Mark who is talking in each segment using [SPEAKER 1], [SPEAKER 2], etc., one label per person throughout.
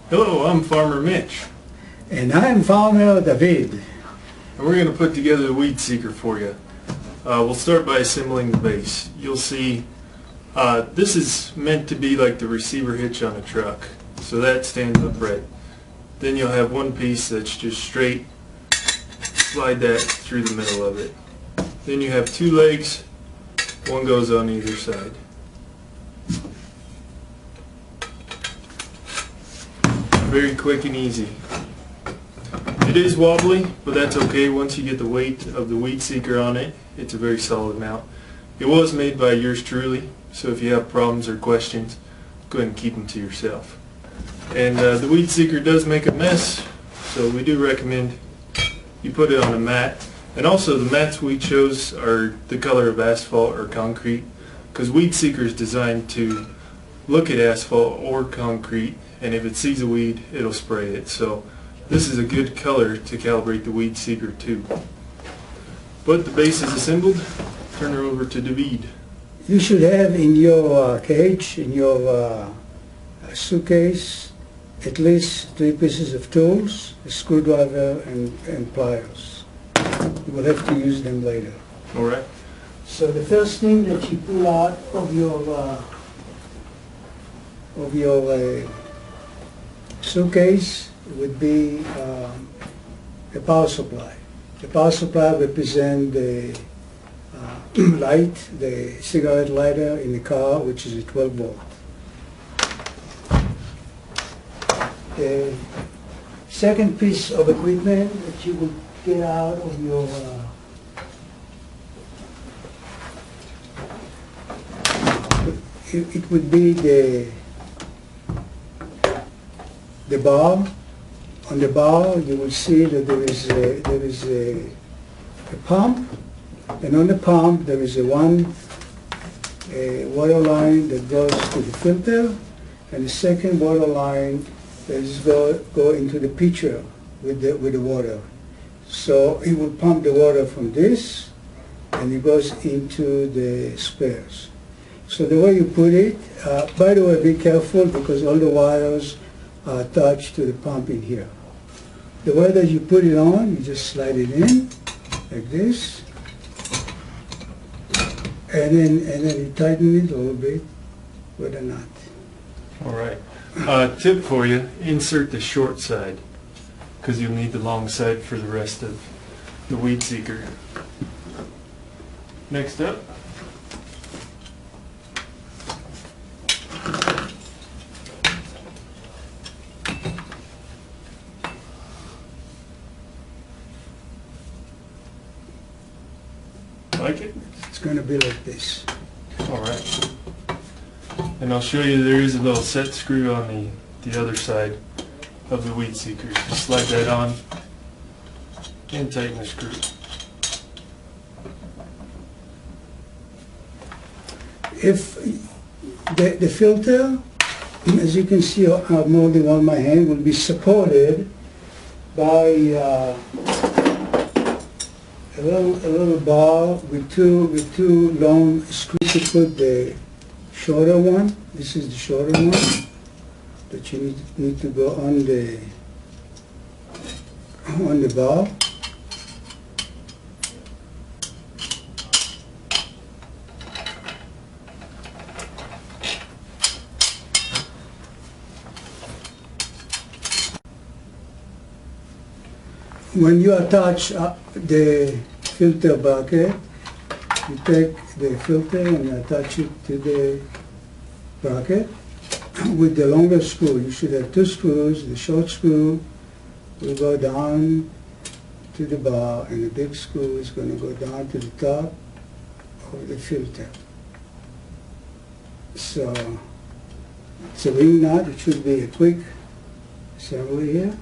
[SPEAKER 1] Hello, I'm Farmer Mitch,
[SPEAKER 2] And I'm Farmer David.
[SPEAKER 1] and we're going to put together the Weedseeker for you. We'll start by assembling the base. You'll see this is meant to be like the receiver hitch on a truck, so that stands upright. Then you'll have one piece that's just straight. Slide that through the middle of it. Then you have two legs, one goes on either side. Very quick and easy. It is wobbly, but that's okay. Once you get the weight of the Weedseeker on it, it's a very solid mount. It was made by yours truly, so if you have problems or questions, go ahead and keep them to yourself. And the Weedseeker does make a mess, so we do recommend you put it on a mat. And also the mats we chose are the color of asphalt or concrete, because Weedseeker is designed to look at asphalt or concrete, and if it sees a weed, it'll spray it. So this is a good color to calibrate the Weedseeker to. But the base is assembled. Turn her over to David.
[SPEAKER 2] You should have in your cage, in your suitcase, at least 3 pieces of tools, a screwdriver and pliers. You will have to use them later.
[SPEAKER 1] All right.
[SPEAKER 2] So the first thing that you pull out of your suitcase would be the power supply. The power supply represents the light, the cigarette lighter in the car, which is a 12 volt. The second piece of equipment that you would get out of your it would be the bar. On the bar, you will see that there is a pump, and on the pump there is a water line that goes to the filter, and the second water line that is go into the pitcher with the water. So it will pump the water from this, and it goes into the spares. So the way you put it, by the way, be careful because all the wires are attached to the pump in here. The way that you put it on, you just slide it in like this, and then you tighten it a little bit with a nut.
[SPEAKER 1] All right. Tip for you, insert the short side, because you'll need the long side for the rest of the Weedseeker. Next up, like it?
[SPEAKER 2] It's going to be like this.
[SPEAKER 1] All right. And I'll show you there is a little set screw on the other side of the Weedseeker. Just slide that on and tighten the screw.
[SPEAKER 2] If the filter, as you can see, I'm holding on my hand, will be supported by a little bar with two long screws to put the shorter one. This is the shorter one that you need to go on the bar. When you attach the filter bracket, you take the filter and you attach it to the bracket with the longer screw. You should have 2 screws. The short screw will go down to the bar, and the big screw is going to go down to the top of the filter. So it's a ring nut. It should be a quick assembly here.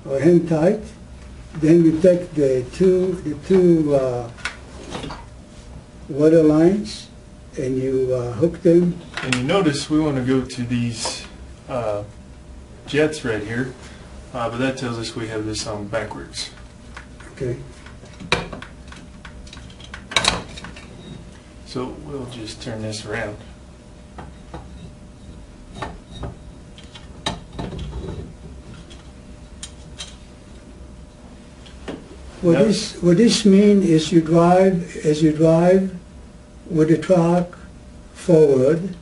[SPEAKER 2] Or hand tight. Then you take the two water lines and you hook them.
[SPEAKER 1] And you notice we want to go to these jets right here, but that tells us we have this on backwards.
[SPEAKER 2] Okay.
[SPEAKER 1] So we'll just turn this around. Yep.
[SPEAKER 2] What this means is as you drive with the truck forward,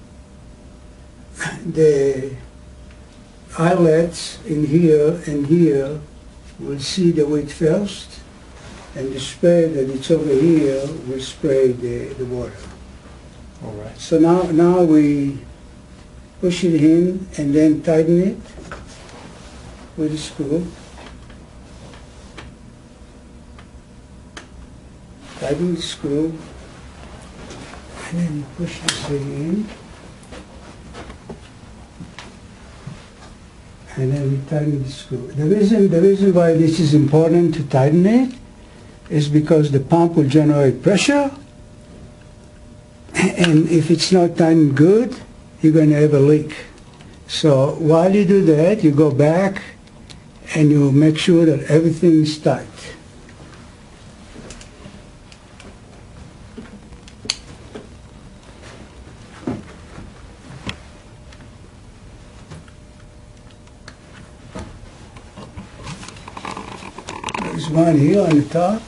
[SPEAKER 2] the eyelets in here and here will see the weight first, and the spray that it's over here will spray the water.
[SPEAKER 1] All right.
[SPEAKER 2] So now we push it in and then tighten it with a screw. Tighten the screw, and then you push this thing in, and then we tighten the screw. The reason why this is important to tighten it is because the pump will generate pressure, and if it's not tightened good, you're going to have a leak. So while you do that, you go back and you make sure that everything is tight. There's one here on the top.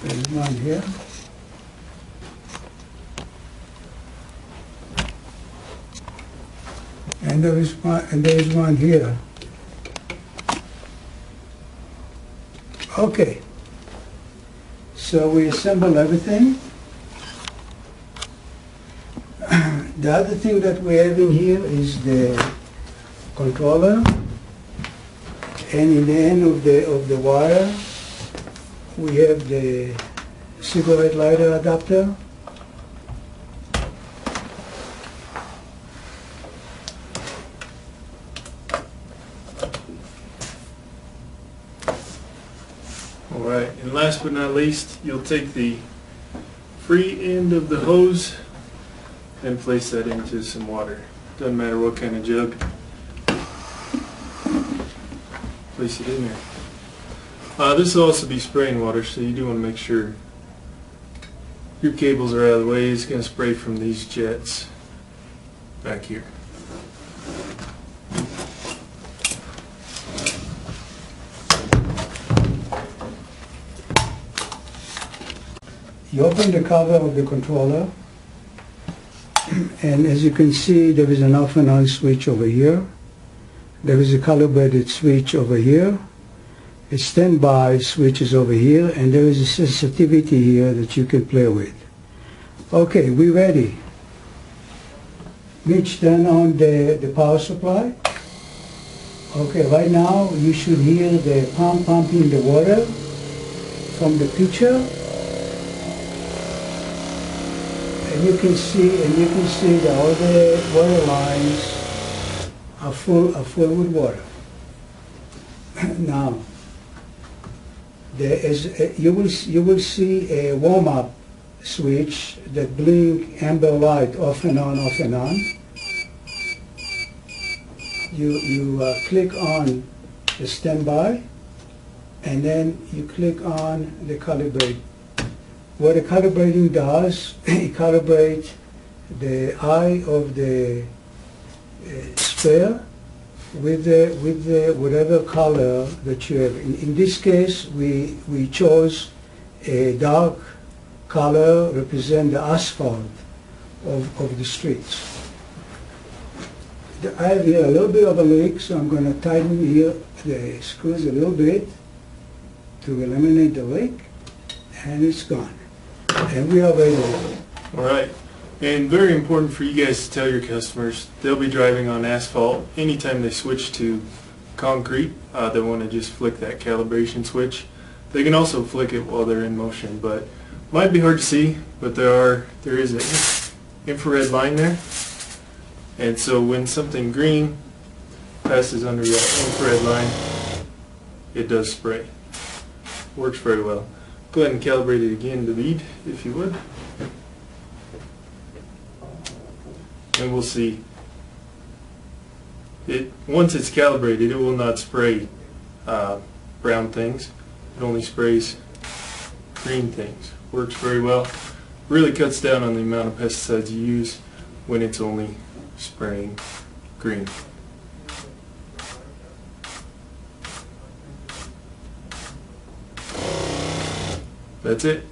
[SPEAKER 2] There's one here. And there's one here. Okay. So we assemble everything. The other thing that we have in here is the controller. And in the end of the wire, we have the cigarette lighter adapter.
[SPEAKER 1] All right, and last but not least, you'll take the free end of the hose and place that into some water. Doesn't matter what kind of jug. Place it in there. This will also be spraying water, so you do want to make sure your cables are out of the way. It's going to spray from these jets back here.
[SPEAKER 2] You open the cover of the controller, and as you can see, there is an off and on switch over here. There is a calibrated switch over here. A standby switch is over here, and there is a sensitivity here that you can play with. Okay, we're ready. Mitch, turn on the power supply. Okay, right now you should hear the pump pumping the water from the pitcher. And you can see that all the water lines are full with water. Now, you will see a warm-up switch that blink amber light off and on, off and on. You click on the standby, and then you click on the calibrate. What the calibrating does, it calibrates the eye of the spare with the whatever color that you have. In this case, we chose a dark color represent the asphalt of the streets. I have here a little bit of a leak, so I'm going to tighten here the screws a little bit to eliminate the leak, and it's gone. And we are ready.
[SPEAKER 1] All right. And very important for you guys to tell your customers, they'll be driving on asphalt. Anytime they switch to concrete, they want to just flick that calibration switch. They can also flick it while they're in motion, but might be hard to see, but there is an infrared line there. And so when something green passes under that infrared line, it does spray. Works very well. Go ahead and calibrate it again to lead, if you would. And we'll see. Once it's calibrated, it will not spray brown things. It only sprays green things. Works very well. Really cuts down on the amount of pesticides you use when it's only spraying green. That's it.